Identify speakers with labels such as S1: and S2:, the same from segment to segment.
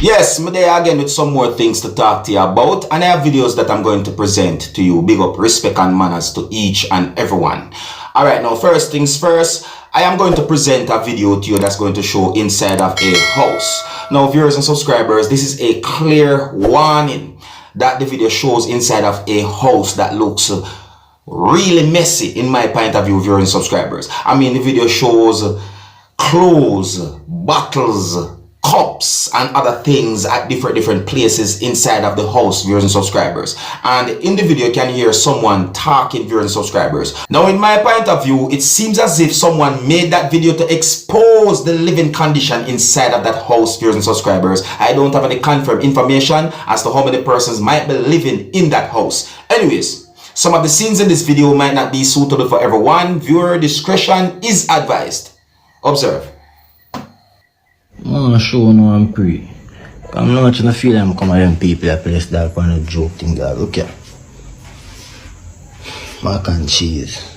S1: Yes, I'm there again with some more things to talk to you about, and I have videos that I'm going to present to you. Big up, respect and manners to each and everyone. Alright, now first things first, I am going to present a video to you that's going to show inside of a house. Now viewers and subscribers, this is a clear warning that the video shows inside of a house that looks really messy in my point of view, viewers and subscribers. I mean, the video shows clothes, bottles, cups and other things at different places inside of the house, viewers and subscribers. And in the video you can hear someone talking, viewers and subscribers. Now in my point of view, it seems as if someone made that video to expose the living condition inside of that house, viewers and subscribers. I don't have any confirmed information as to how many persons might be living in that house. Anyways, some of the scenes in this video might not be suitable for everyone. Viewer discretion is advised. Observe.
S2: I'm sure no I'm free. I'm not trying to feel I'm coming them people that place that kind of joke thing that look here. Mac and cheese.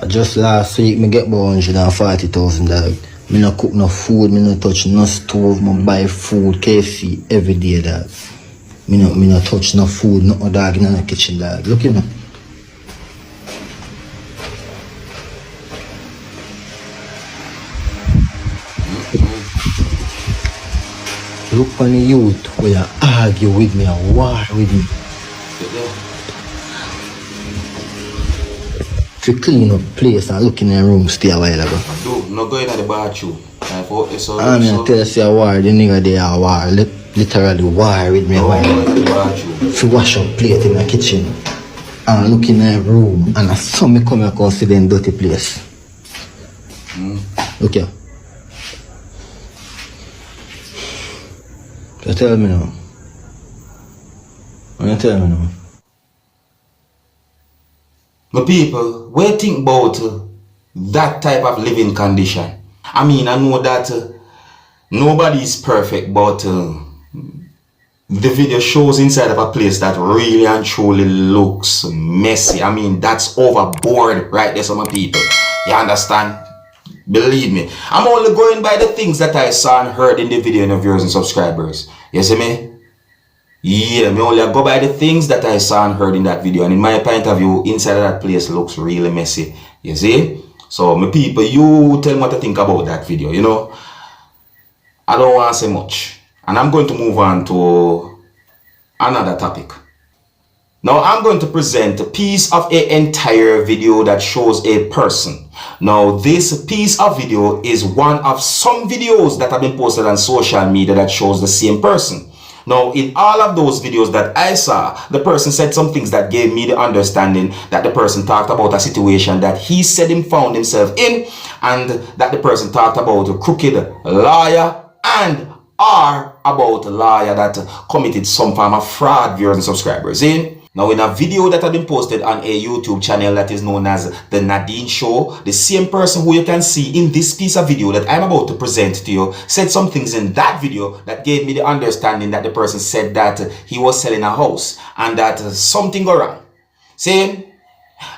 S2: Just last week me get about 140,000 dog. Me no cook no food, me no touch no stove, me buy food, KFC every day dog. Me no touch no food, no dog in the kitchen dog. Look you know. Look on the youth where you argue with me and war with me. To clean up place and look in the room stay a while ago.
S1: Dude, no going to the bathroom.
S2: I'm gonna tell you a war, the nigga they are war. Literally war with me a while ago. If you wash up plate in the kitchen and look in the room and I saw me come across to the dirty place. Look here. So tell me now. Tell me now.
S1: My people, what do you think about that type of living condition? I mean, I know that nobody is perfect, but the video shows inside of a place that really and truly looks messy. I mean, that's overboard right there, some people. You understand? Believe me, I'm only going by the things that I saw and heard in the video, and viewers and subscribers. You see me? Yeah, me only go by the things that I saw and heard in that video. And in my point of view, inside of that place looks really messy. You see? So, my people, you tell me what to think about that video, you know? I don't want to say much. And I'm going to move on to another topic. Now I'm going to present a piece of an entire video that shows a person. Now this piece of video is one of some videos that have been posted on social media that shows the same person. Now in all of those videos that I saw, the person said some things that gave me the understanding that the person talked about a situation that he said he found himself in, and that the person talked about a crooked lawyer and or about a lawyer that committed some form of fraud, viewers and subscribers. Now in a video that had been posted on a YouTube channel that is known as the Nadine Show, the same person who you can see in this piece of video that I'm about to present to you said some things in that video that gave me the understanding that the person said that he was selling a house and that something go wrong. See?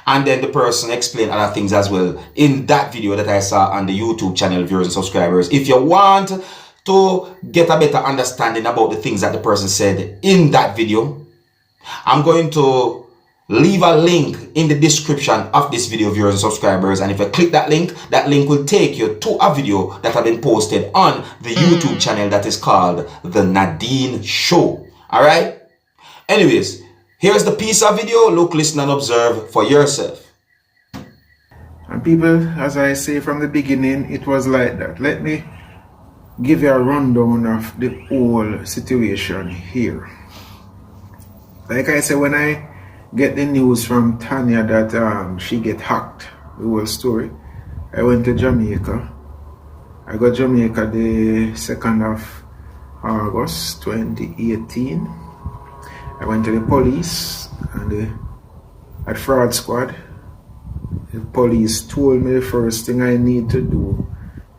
S1: And then the person explained other things as well in that video that I saw on the YouTube channel, viewers and subscribers. If you want to get a better understanding about the things that the person said in that video, I'm going to leave a link in the description of this video, viewers and subscribers, and if you click that link will take you to a video that has been posted on the YouTube channel that is called the Nadine Show. Alright? Anyways, here's the piece of video. Look, listen and observe for yourself.
S3: And people, as I say from the beginning, it was like that. Let me give you a rundown of the whole situation here. Like I said, when I get the news from Tanya that she get hacked, the whole story, I went to Jamaica. I got Jamaica the 2nd of August 2018. I went to the police and at fraud squad. The police told me the first thing I need to do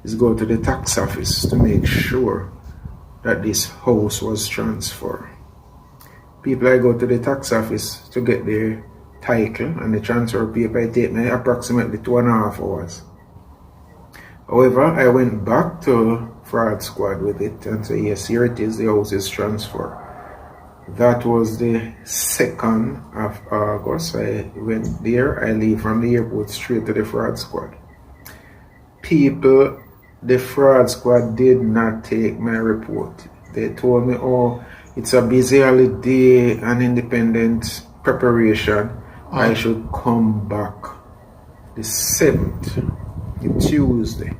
S3: is go to the tax office to make sure that this house was transferred. People, I go to the tax office to get the title and the transfer paper. It take me approximately 2.5 hours. However, I went back to fraud squad with it and said, yes, here it is, the house is transferred. That was the 2nd of August. I went there. I leave from the airport straight to the fraud squad. People, the fraud squad did not take my report. They told me, oh, it's a busy holiday and independence preparation. I should come back the 7th, the Tuesday.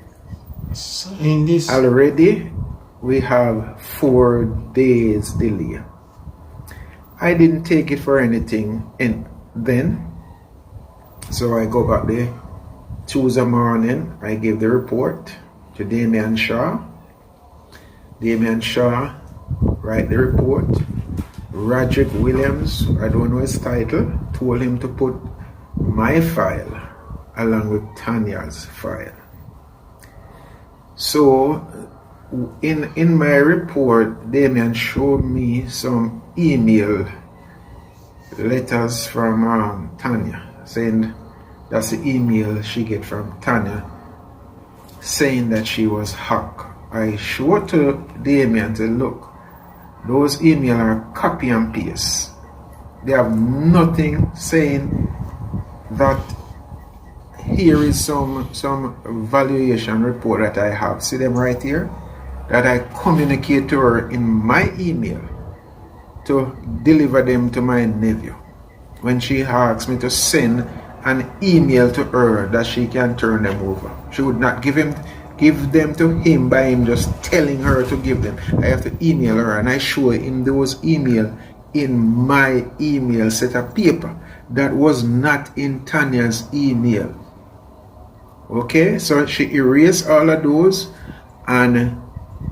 S1: So in this
S3: Already, we have 4 days delay. I didn't take it for anything and then, so I go back there. Tuesday morning, I give the report to Damien Shaw. Damien Shaw write the report. Roderick Williams, I don't know his title, told him to put my file along with Tanya's file. So in my report, Damien showed me some email letters from Tanya, saying that's the email she get from Tanya, saying that she was hacked. I showed to Damien and said, look, those emails are copy and paste. They have nothing saying that here is some valuation report that I have. See them right here? That I communicate to her in my email to deliver them to my nephew. When she asks me to send an email to her that she can turn them over. She would not give them to him by him just telling her to give them. I have to email her and I show him those emails in my email set of paper that was not in Tanya's email. Okay, so she erased all of those and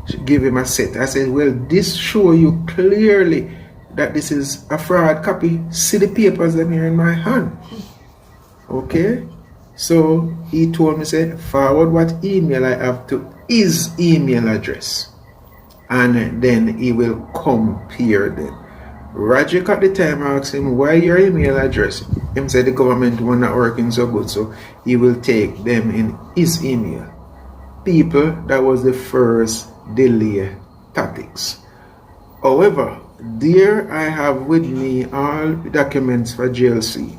S3: she gave him a set. I said, well, this show you clearly that this is a fraud copy. See the papers that are in my hand. Okay, so he told me, said, forward what email I have to his email address, and then he will compare them. Roger at the time asked him, why your email address? Him said the government was not working so good, so he will take them in his email. People, that was the first delay tactics. However, there I have with me all documents for GLC.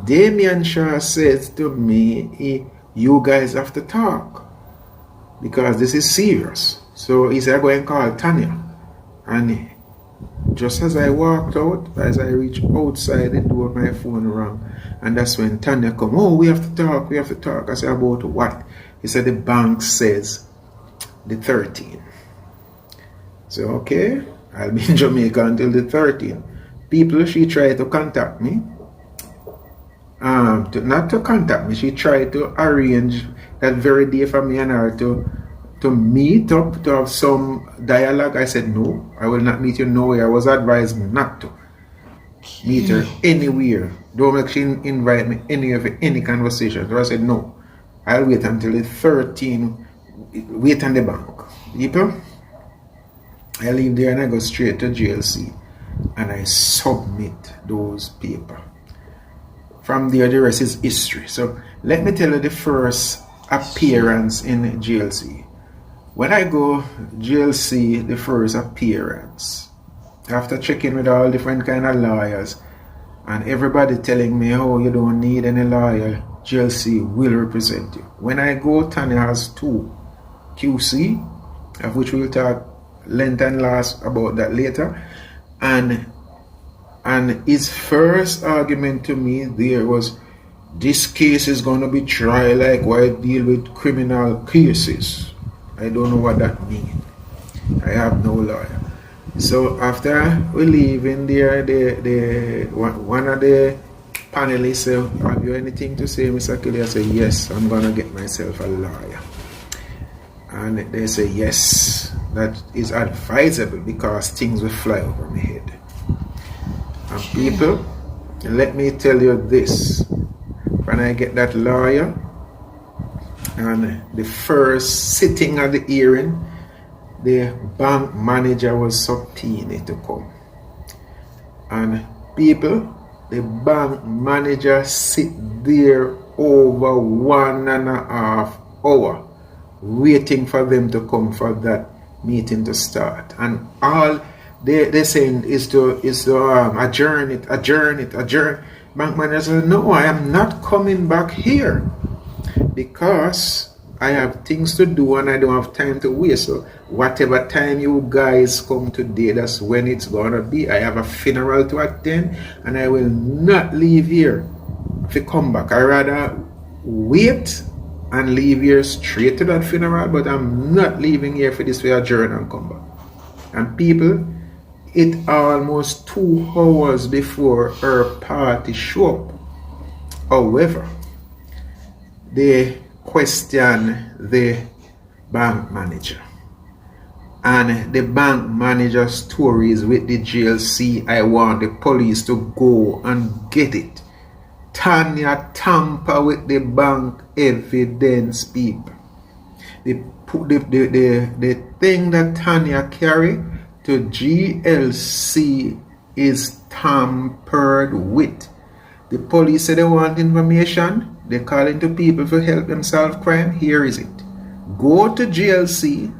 S3: Damien Shaw says to me, you guys have to talk because this is serious. So he said, go and call Tanya. And just as I walked out, as I reached outside the door, my phone rang. And that's when Tanya come, oh, we have to talk. I said, about what? He said, the bank says the 13th. So, okay, I'll be in Jamaica until the 13th. People, she tried to contact me. Not to contact me, she tried to arrange that very day for me and her to meet up, to have some dialogue. I said, no, I will not meet you nowhere. I was advised not to meet her anywhere. Don't make she invite me any conversation. So I said, no, I'll wait until the 13th, wait on the bank. People, I leave there and I go straight to GLC and I submit those papers. From there, the rest is history. So let me tell you the first appearance in GLC. When I go GLC, the first appearance, after checking with all different kind of lawyers, and everybody telling me, oh, you don't need any lawyer, GLC will represent you. When I go, Tanya has 2 QC, of which we'll talk length and last about that later. And his first argument to me there was, this case is going to be tried like why deal with criminal cases. I don't know what that means. I have no lawyer. So after we leave in there, one of the panelists said, have you anything to say, Mr. Kelly? I said, yes, I'm going to get myself a lawyer. And they say, yes, that is advisable because things will fly over my head. And people, let me tell you this. When I get that lawyer, and the first sitting at the hearing, the bank manager was subpoenaed to come. And people, the bank manager sit there over 1.5 hours waiting for them to come for that meeting to start, and all they're saying is to adjourn it. Bank manager said, no, I am not coming back here because I have things to do and I don't have time to waste. So whatever time you guys come today, that's when it's gonna be. I have a funeral to attend and I will not leave here to come back. I rather wait and leave here straight to that funeral, but I'm not leaving here for this way adjourn and come back. And people, it almost 2 hours before her party show up. However, they question the bank manager, and the bank manager stories with the GLC. I want the police to go and get it. Tanya tamper with the bank evidence, people. The thing that Tanya carry to GLC is tampered with. The police say they want information. They call into people to help them solve crime. Here is it. Go to GLC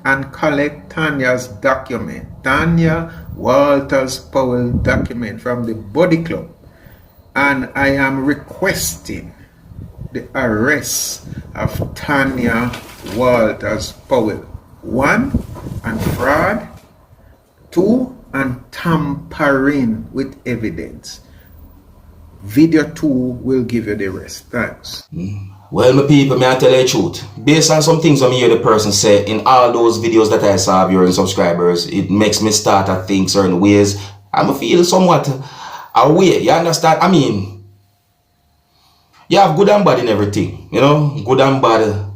S3: and collect Tanya's document. Tanya Walters Powell document from the Body Club. And I am requesting the arrest of Tanya Walters Powell. 1, on fraud. 2, on tampering with evidence. Video 2 will give you the rest. Thanks.
S1: Well, my people, may I tell you the truth? Based on some things I hear the person say in all those videos that I saw of your subscribers, it makes me start to think certain ways. I feel somewhat aware. You understand? I mean, you have good and bad in everything. You know, good and bad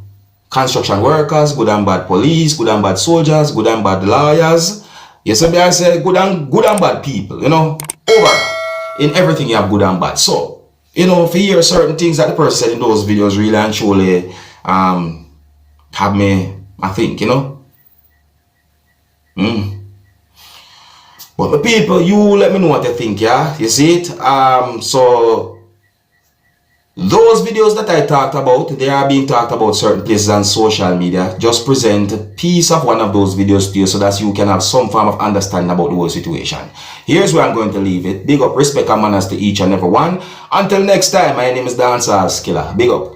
S1: construction workers, good and bad police, good and bad soldiers, good and bad lawyers. Yes, I say good and bad people. You know, over. In everything you have good and bad. So, you know, if you hear certain things that the person said in those videos really and truly have me, I think, you know. But the people, you let me know what you think, yeah? You see it? So, those videos that I talked about, they are being talked about certain places on social media. Just present a piece of one of those videos to you so that you can have some form of understanding about the whole situation. Here's where I'm going to leave it. Big up, respect and manners to each and every one. Until next time, my name is Dancehall Skilla. Big up.